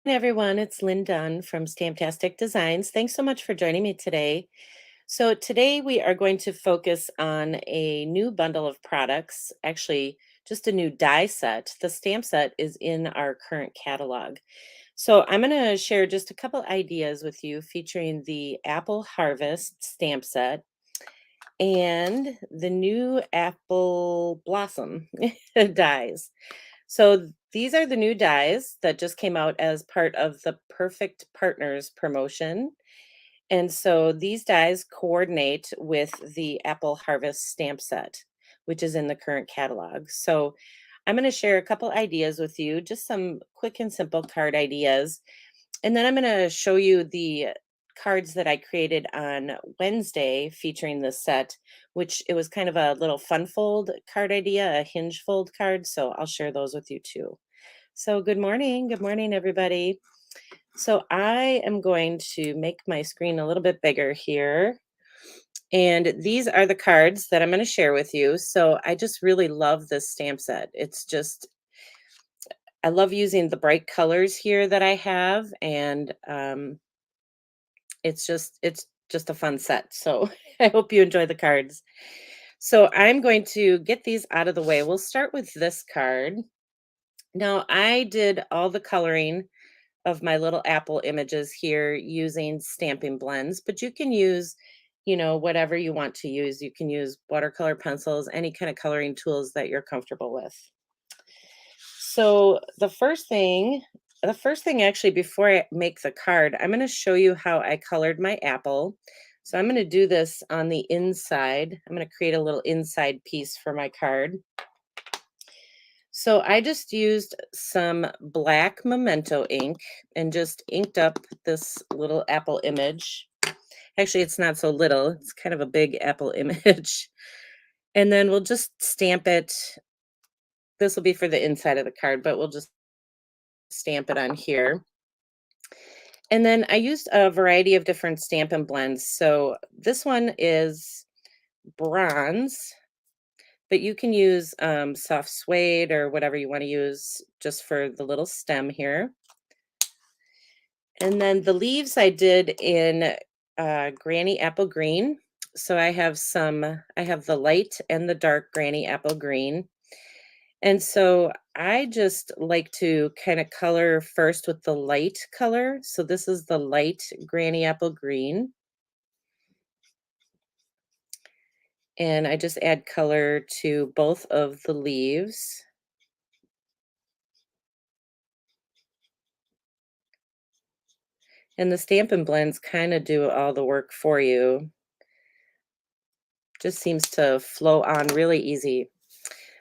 Hey everyone, it's Lynn Dunn from Stamptastic Designs. Thanks so much for joining me today. So today we are going to focus on a new bundle of products, actually just a new die set. The stamp set is in our current catalog. So I'm going to share just a couple ideas with you featuring the Apple Harvest stamp set and the new Apple Blossom dies. So these are the new dies that just came out as part of the Perfect Partners promotion. And so these dies coordinate with the Apple Harvest stamp set, which is in the current catalog. So I'm going to share a couple ideas with you, just some quick and simple card ideas. And then I'm going to show you the cards that I created on Wednesday featuring this set, which it was kind of a little fun fold card idea, a hinge fold card. So I'll share those with you too. So good morning. Good morning, everybody. So I am going to make my screen a little bit bigger here. And these are the cards that I'm going to share with you. So I just really love this stamp set. It's just, I love using the bright colors here that I have. And it's just a fun set. So I hope you enjoy the cards. So I'm going to get these out of the way. We'll start with this card. Now I did all the coloring of my little apple images here using stamping blends, but you can use, whatever you want to use. You can use watercolor pencils, any kind of coloring tools that you're comfortable with. So the first thing actually before I make the card, I'm going to show you how I colored my apple. So I'm going to do this on the inside. I'm going to create a little inside piece for my card. So I just used some black memento ink and just inked up this little apple image. Actually, it's not so little. It's kind of a big apple image. And then we'll just stamp it. This will be for the inside of the card, but we'll just stamp it on here. And then I used a variety of different Stampin' Blends. So this one is bronze, but you can use soft suede or whatever you want to use just for the little stem here. And then the leaves I did in Granny Apple Green. So I have the light and the dark Granny Apple Green. And so I just like to kind of color first with the light color. So this is the light Granny Apple Green. And I just add color to both of the leaves. And the Stampin' Blends kind of do all the work for you. Just seems to flow on really easy.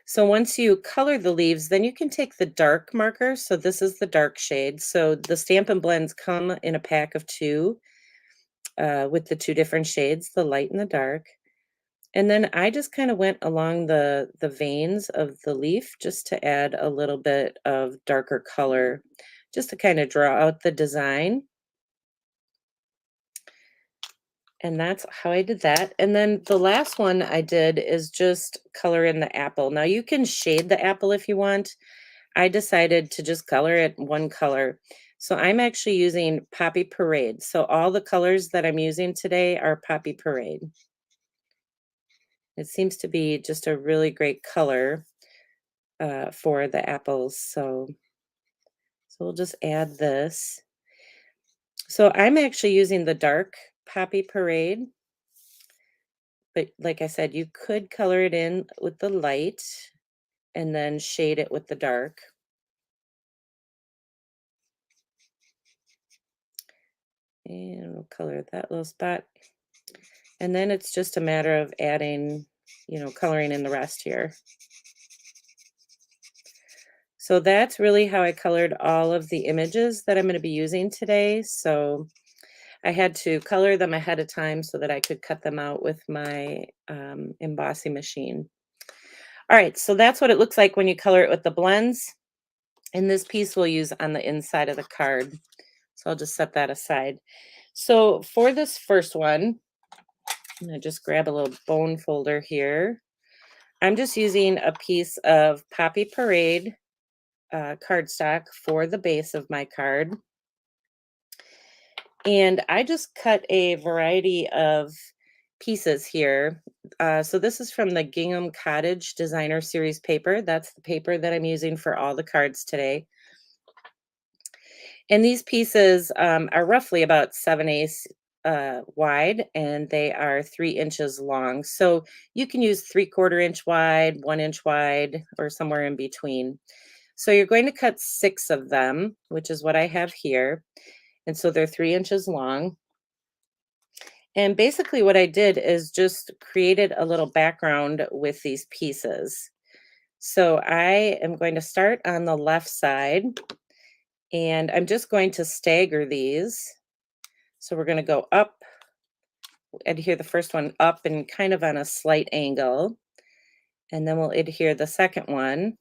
So once you color the leaves, then you can take the dark marker. So this is the dark shade. So the Stampin' Blends come in a pack of two with the two different shades, the light and the dark. And then I just kind of went along the veins of the leaf just to add a little bit of darker color, just to kind of draw out the design. And that's how I did that. And then the last one I did is just color in the apple. Now you can shade the apple if you want. I decided to just color it one color. So I'm actually using Poppy Parade. So all the colors that I'm using today are Poppy Parade. It seems to be just a really great color for the apples. So we'll just add this. So I'm actually using the dark Poppy Parade. But like I said, you could color it in with the light and then shade it with the dark. And we'll color that little spot. And then it's just a matter of adding, coloring in the rest here. So that's really how I colored all of the images that I'm going to be using today. So I had to color them ahead of time so that I could cut them out with my embossing machine. All right, so that's what it looks like when you color it with the blends. And this piece we'll use on the inside of the card. So I'll just set that aside. So for this first one, I'm going to just grab a little bone folder here. I'm just using a piece of Poppy Parade cardstock for the base of my card. And I just cut a variety of pieces here. So this is from the Gingham Cottage Designer Series paper. That's the paper that I'm using for all the cards today. And these pieces are roughly about 7/8 wide, and they are 3 inches long. So you can use 3/4 inch wide, 1 inch wide, or somewhere in between. So you're going to cut 6 of them, which is what I have here. And so they're 3 inches long. And basically, what I did is just created a little background with these pieces. So I am going to start on the left side, and I'm just going to stagger these. So we're going to go up, adhere the first one up and kind of on a slight angle. And then we'll adhere the second one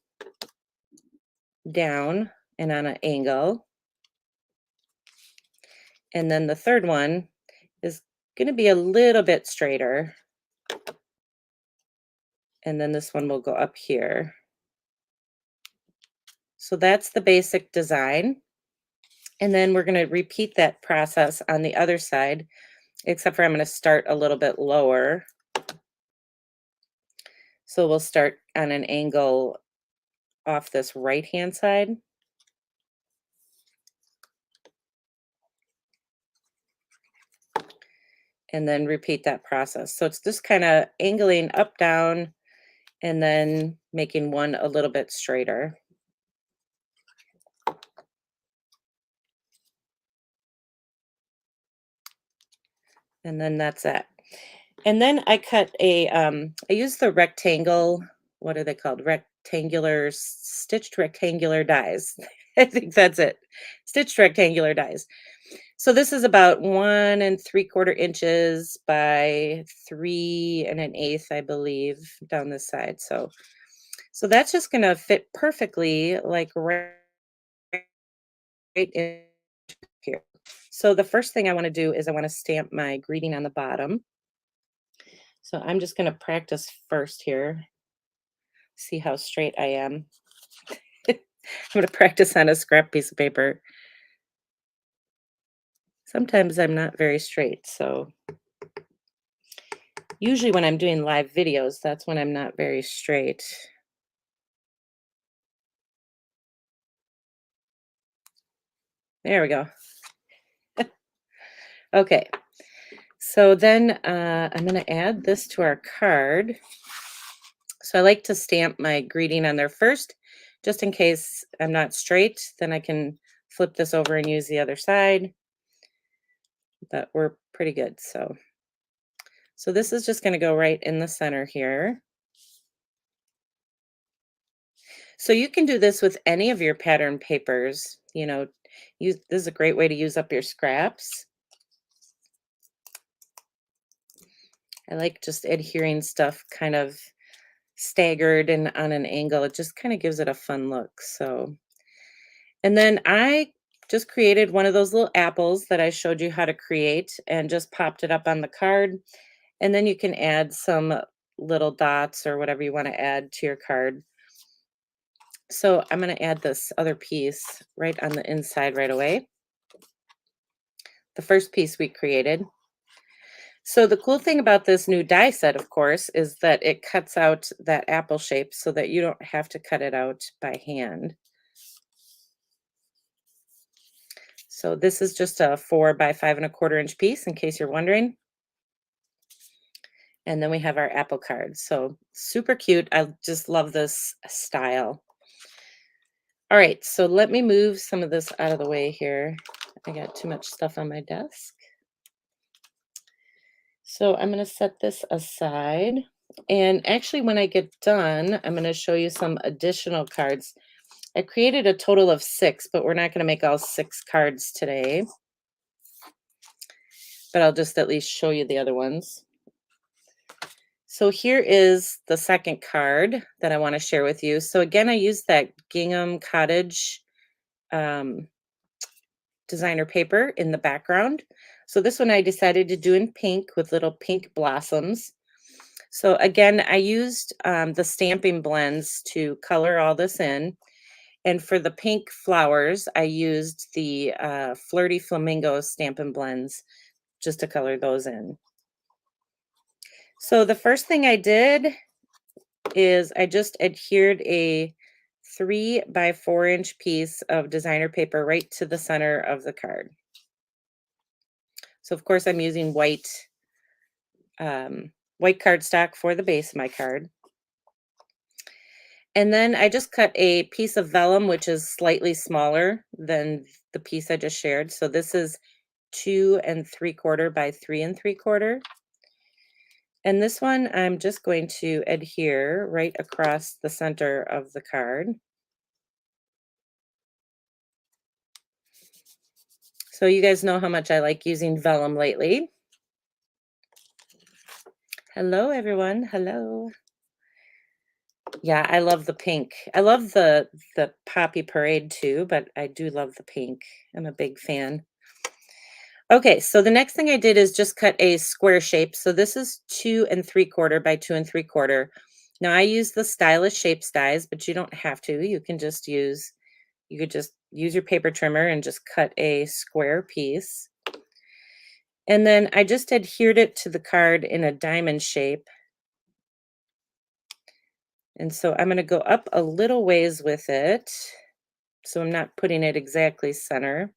down and on an angle. And then the third one is going to be a little bit straighter. And then this one will go up here. So that's the basic design. And then we're going to repeat that process on the other side, except for I'm going to start a little bit lower. So we'll start on an angle off this right-hand side. And then repeat that process. So it's just kind of angling up, down, and then making one a little bit straighter. And then that's it. And then I cut I used the rectangle, what are they called? Stitched rectangular dies. I think that's it. Stitched rectangular dies. So this is about 1 3/4 inches by 3 1/8, I believe, down this side. So that's just gonna fit perfectly, like right in here. So the first thing I want to do is I want to stamp my greeting on the bottom. So I'm just going to practice first here, see how straight I am. I'm going to practice on a scrap piece of paper. Sometimes I'm not very straight, so usually when I'm doing live videos, that's when I'm not very straight. There we go. Okay, so then I'm going to add this to our card. So I like to stamp my greeting on there first, just in case I'm not straight, then I can flip this over and use the other side. But we're pretty good. So this is just going to go right in the center here. So you can do this with any of your pattern papers. This is a great way to use up your scraps. I like just adhering stuff kind of staggered and on an angle. It just kind of gives it a fun look. And then I just created one of those little apples that I showed you how to create and just popped it up on the card. And then you can add some little dots or whatever you want to add to your card. So I'm going to add this other piece right on the inside right away. The first piece we created. So the cool thing about this new die set, of course, is that it cuts out that apple shape so that you don't have to cut it out by hand. So this is just a 4 by 5 1/4 inch piece, in case you're wondering. And then we have our apple cards. So super cute. I just love this style. All right, so let me move some of this out of the way here. I got too much stuff on my desk. So I'm going to set this aside. And actually, when I get done, I'm going to show you some additional cards. I created a total of 6, but we're not going to make all 6 cards today. But I'll just at least show you the other ones. So here is the second card that I want to share with you. So again, I used that Gingham Cottage designer paper in the background. So this one I decided to do in pink with little pink blossoms. So again, I used the stamping blends to color all this in. And for the pink flowers, I used the Flirty Flamingo Stampin' Blends just to color those in. So the first thing I did is I just adhered a 3 by 4 inch piece of designer paper right to the center of the card. So of course I'm using white cardstock for the base of my card. And then I just cut a piece of vellum, which is slightly smaller than the piece I just shared. So this is 2 3/4 by 3 3/4. And this one I'm just going to adhere right across the center of the card. So you guys know how much I like using vellum lately. Hello, everyone. Hello. Yeah, I love the pink. I love the poppy parade too, but I do love the pink. I'm a big fan. Okay, so the next thing I did is just cut a square shape. So this is 2 3/4 by 2 3/4. Now I use the Stylish Shapes dies, but you don't have to. You could just use your paper trimmer and just cut a square piece. And then I just adhered it to the card in a diamond shape. And so I'm going to go up a little ways with it. So I'm not putting it exactly center.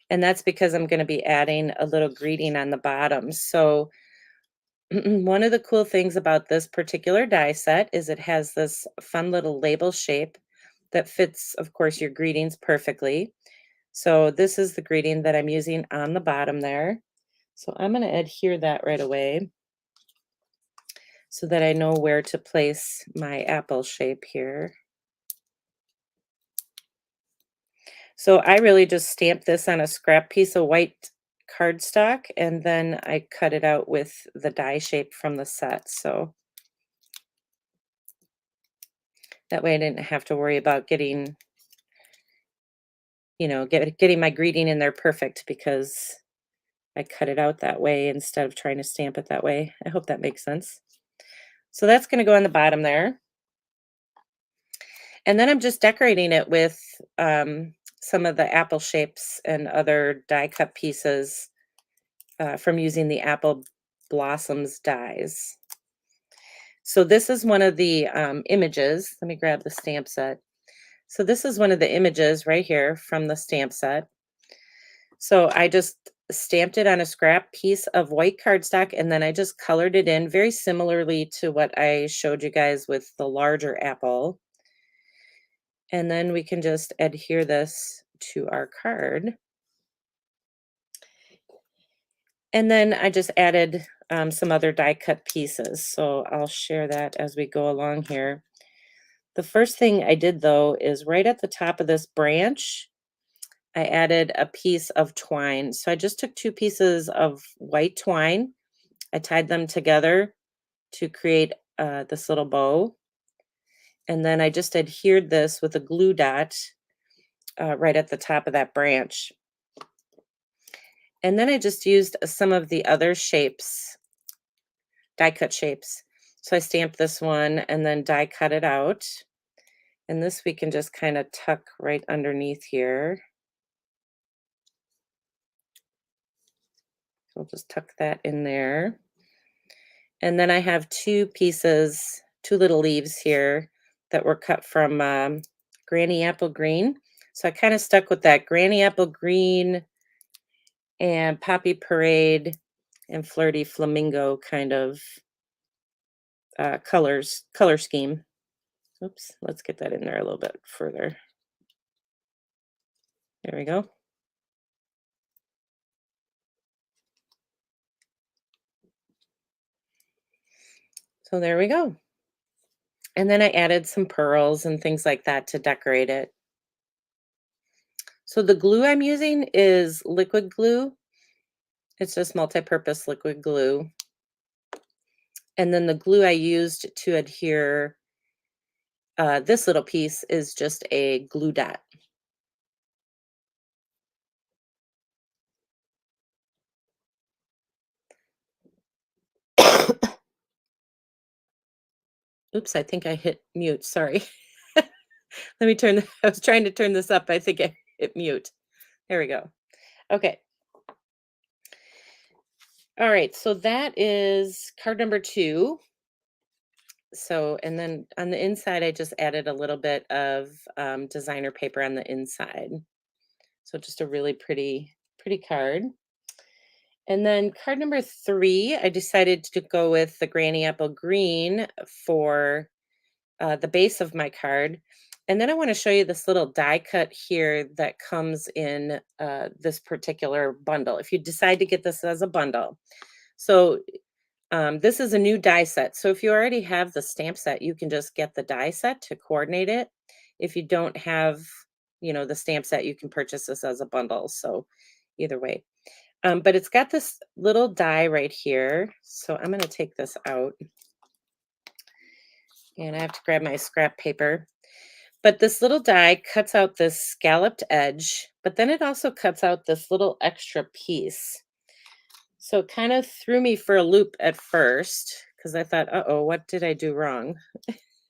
And that's because I'm going to be adding a little greeting on the bottom. So one of the cool things about this particular die set is it has this fun little label shape that fits, of course, your greetings perfectly. So this is the greeting that I'm using on the bottom there. So I'm going to adhere that right away so that I know where to place my apple shape here. So I really just stamped this on a scrap piece of white cardstock, and then I cut it out with the die shape from the set. So that way I didn't have to worry about getting, getting my greeting in there perfect because I cut it out that way instead of trying to stamp it that way. I hope that makes sense. So that's going to go on the bottom there. And then I'm just decorating it with some of the apple shapes and other die cut pieces from using the apple blossoms dies. So this is one of the images. Let me grab the stamp set. So this is one of the images right here from the stamp set. So I just stamped it on a scrap piece of white cardstock, and then I just colored it in very similarly to what I showed you guys with the larger apple. And then we can just adhere this to our card. And then I just added some other die cut pieces. So I'll share that as we go along here. The first thing I did though is right at the top of this branch, I added a piece of twine. So I just took 2 pieces of white twine. I tied them together to create this little bow. And then I just adhered this with a glue dot right at the top of that branch. And then I just used some of the other shapes, die cut shapes. So I stamped this one and then die cut it out. And this we can just kind of tuck right underneath here. So we'll just tuck that in there. And then I have 2 pieces, 2 little leaves here that were cut from Granny Apple Green. So I kind of stuck with that Granny Apple Green and Poppy Parade and Flirty Flamingo kind of color scheme. Oops, let's get that in there a little bit further. There we go. So there we go. And then I added some pearls and things like that to decorate it. So the glue I'm using is liquid glue. It's just multi-purpose liquid glue. And then the glue I used to adhere this little piece is just a glue dot. Oops, I think I hit mute. Sorry. Let me turn I was trying to turn this up. I think I hit mute. There we go. Okay. All right. So that is card number 2. So, and then on the inside, I just added a little bit of designer paper on the inside. So just a really pretty card. And then card number 3, I decided to go with the Granny Apple Green for the base of my card. And then I want to show you this little die cut here that comes in this particular bundle. If you decide to get this as a bundle. So this is a new die set. So if you already have the stamp set, you can just get the die set to coordinate it. If you don't have, the stamp set, you can purchase this as a bundle. So either way. But it's got this little die right here. So I'm going to take this out. And I have to grab my scrap paper. But this little die cuts out this scalloped edge, but then it also cuts out this little extra piece. So it kind of threw me for a loop at first because I thought, uh-oh, what did I do wrong?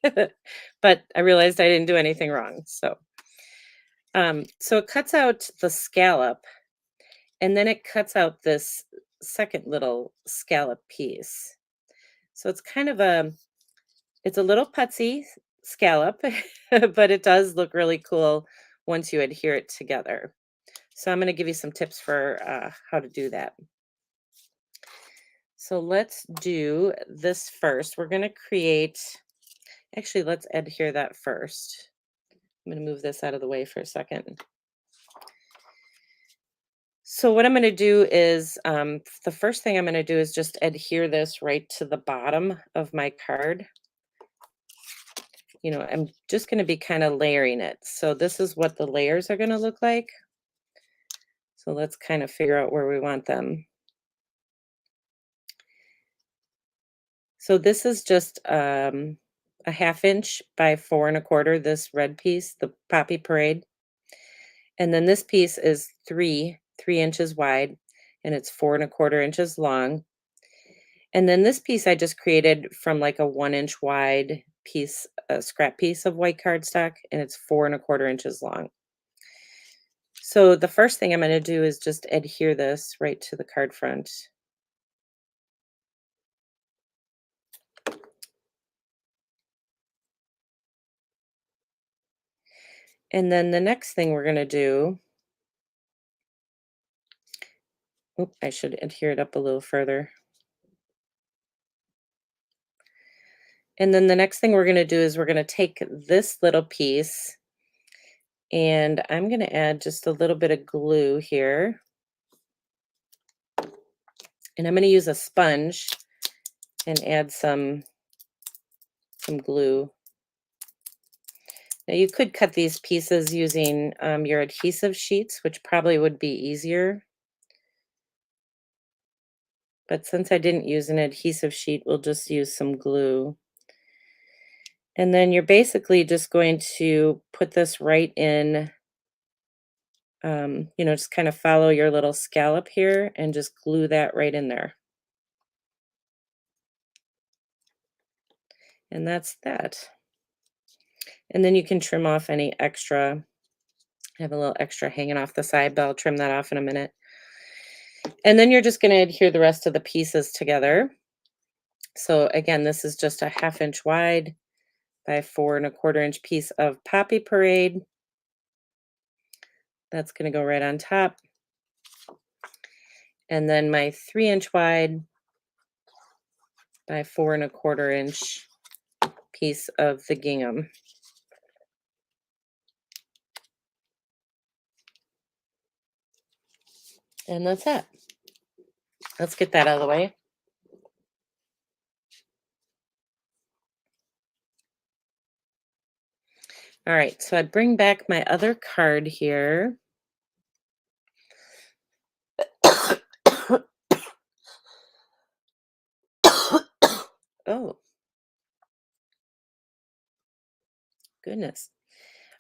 But I realized I didn't do anything wrong. So it cuts out the scallop, and then it cuts out this second little scallop piece. So it's a little putsy scallop, but it does look really cool once you adhere it together. So I'm going to give you some tips for how to do that. So let's do this first. We're going to actually, let's adhere that first. I'm going to move this out of the way for a second. So what I'm going to do is, the first thing I'm going to do is just adhere this right to the bottom of my card. I'm just going to be kind of layering it. So this is what the layers are going to look like. So let's kind of figure out where we want them. So this is just a 1/2 inch by 4 1/4, this red piece, the Poppy Parade. And then this piece is 3 inches wide, and it's 4 1/4 inches long. And then this piece I just created from like a 1 inch wide piece, a scrap piece of white cardstock, and it's 4 1/4 inches long. So the first thing I'm going to do is just adhere this right to the card front. And then the next thing we're going to do, I should adhere it up a little further. And then the next thing we're going to do is we're going to take this little piece, and I'm going to add just a little bit of glue here. And I'm going to use a sponge and add some glue. Now you could cut these pieces using your adhesive sheets, which probably would be easier. But since I didn't use an adhesive sheet, we'll just use some glue. And then you're basically just going to put this right in, just kind of follow your little scallop here and just glue that right in there. And that's that. And then you can trim off any extra. I have a little extra hanging off the side, but I'll trim that off in a minute. And then you're just going to adhere the rest of the pieces together. So again, this is just a 1/2 inch wide by 4 1/4 inch piece of Poppy Parade. That's going to go right on top. And then my 3 inch wide by 4 1/4 inch piece of the gingham. And that's it. Let's get that out of the way. All right, so I bring back my other card here. Oh, goodness.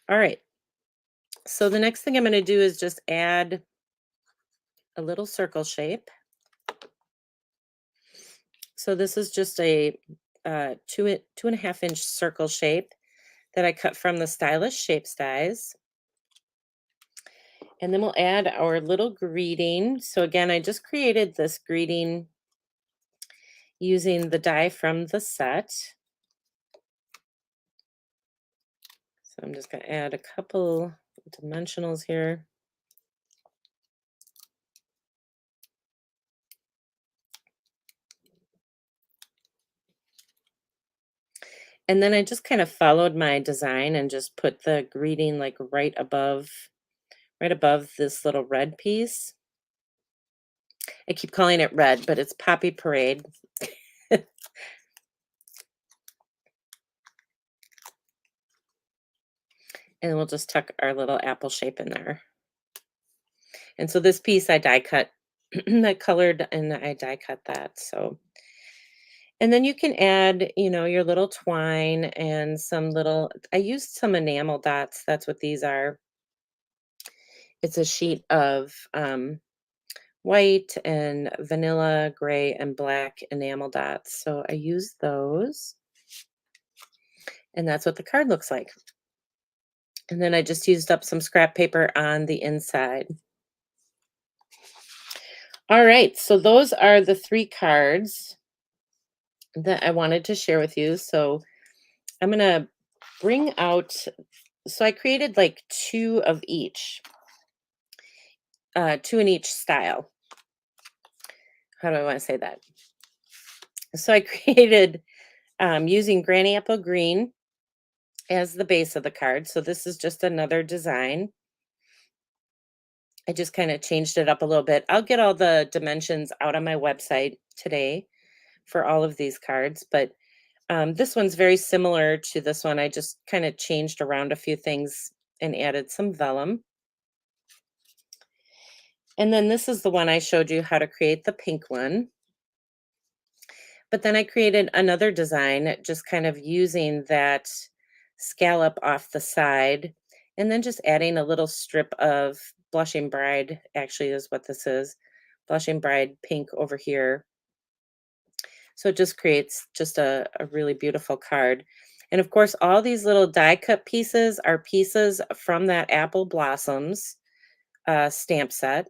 All right. So the next thing I'm going to do is just add a little circle shape. So this is just a 2.5 inch circle shape that I cut from the Stylish Shapes dies. And then we'll add our little greeting. So again, I just created this greeting using the die from the set. So I'm just going to add a couple dimensionals here. And then I just kind of followed my design and just put the greeting like right above this little red piece. I keep calling it red, but it's Poppy Parade. And we'll just tuck our little apple shape in there. And so this piece I die cut, I colored and I die cut that. So, and then you can add, your little twine and some little, I used some enamel dots. That's what these are. It's a sheet of white and vanilla, gray, and black enamel dots. So I use those. And that's what the card looks like. And then I just used up some scrap paper on the inside. All right, so those are the 3 cards that I wanted to share with you. So I'm going to bring out, so I created like 2 of each, 2 in each style. How do I want to say that? So I created using Granny Apple Green as the base of the card. So this is just another design. I just kind of changed it up a little bit. I'll get all the dimensions out on my website today for all of these cards, but this one's very similar to this one. I just kind of changed around a few things and added some vellum. And then this is the one I showed you how to create the pink one. But then I created another design just kind of using that scallop off the side and then just adding a little strip of Blushing Bride, actually is what this is, Blushing Bride pink over here. So it just creates just a really beautiful card. And of course, all these little die cut pieces are pieces from that Apple Blossoms stamp set,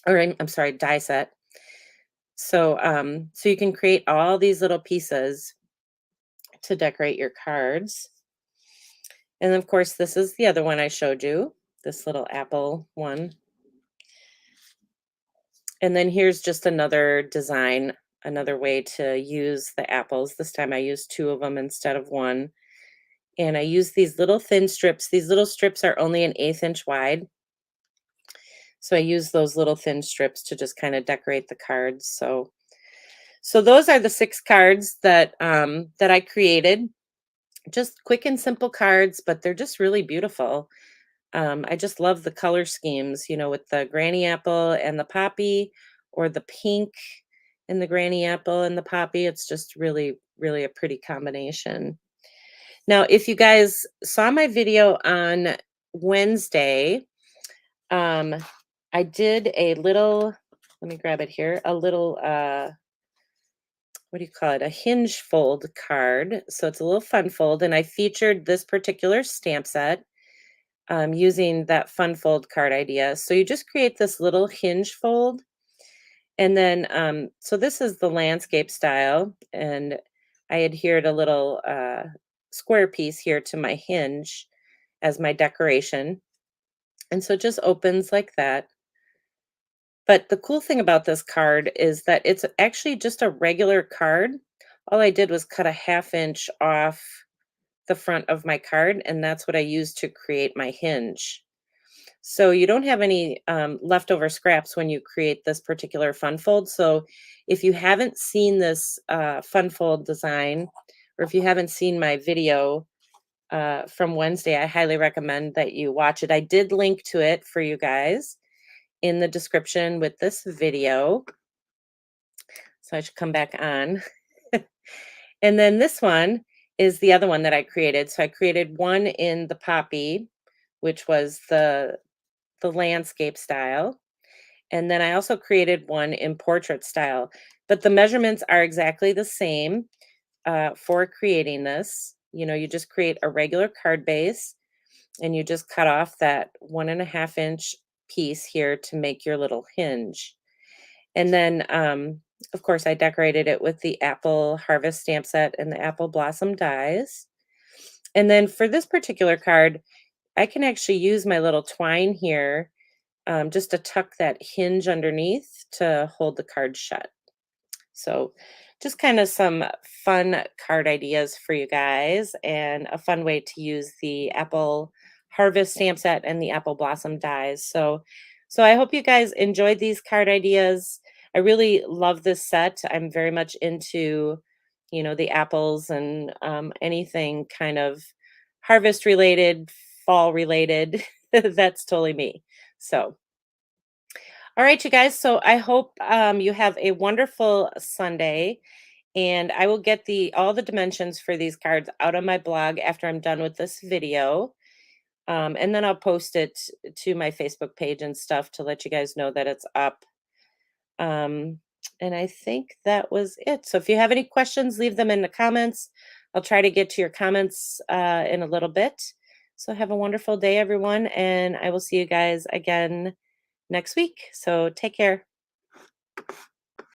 or I'm sorry, die set. So, so you can create all these little pieces to decorate your cards. And of course, this is the other one I showed you, this little apple one. And then here's just another design, another way to use the apples. This time I used 2 of them instead of 1. And I use these little thin strips. These little strips are only an 1/8 inch wide. So I use those little thin strips to just kind of decorate the cards. So those are the 6 cards that that I created. Just quick and simple cards, but they're just really beautiful. I just love the color schemes, with the granny apple and the poppy, or the pink and the granny apple and the poppy. It's just really, really a pretty combination. Now, if you guys saw my video on Wednesday, um, I did a little, let me grab it here, a little, what do you call it? A hinge fold card. So it's a little fun fold. And I featured this particular stamp set using that fun fold card idea. So you just create this little hinge fold. And then, so this is the landscape style. And I adhered a little square piece here to my hinge as my decoration. And so it just opens like that. But the cool thing about this card is that it's actually just a regular card. All I did was cut a 1/2 inch off the front of my card, and that's what I used to create my hinge. So you don't have any leftover scraps when you create this particular fun fold. So if you haven't seen this fun fold design, or if you haven't seen my video from Wednesday, I highly recommend that you watch it. I did link to it for you guys in the description with this video. So I should come back on. And then this one is the other one that I created. So I created one in the poppy, which was the landscape style. And then I also created one in portrait style, but the measurements are exactly the same for creating this. You just create a regular card base and you just cut off that 1.5 inch piece here to make your little hinge. And then, of course, I decorated it with the apple harvest stamp set and the apple blossom dies. And then for this particular card, I can actually use my little twine here, just to tuck that hinge underneath to hold the card shut. So, just kind of some fun card ideas for you guys, and a fun way to use the apple harvest stamp set and the apple blossom dies. So I hope you guys enjoyed these card ideas. I really love this set. I'm very much into, the apples and anything kind of harvest related, fall related. That's totally me. So, all right, you guys. So I hope you have a wonderful Sunday, and I will get the all the dimensions for these cards out on my blog after I'm done with this video. And then I'll post it to my Facebook page and stuff to let you guys know that it's up. Um, and I think that was it. So if you have any questions, leave them in the comments. I'll try to get to your comments in a little bit. So have a wonderful day, everyone, and I will see you guys again next week. So take care.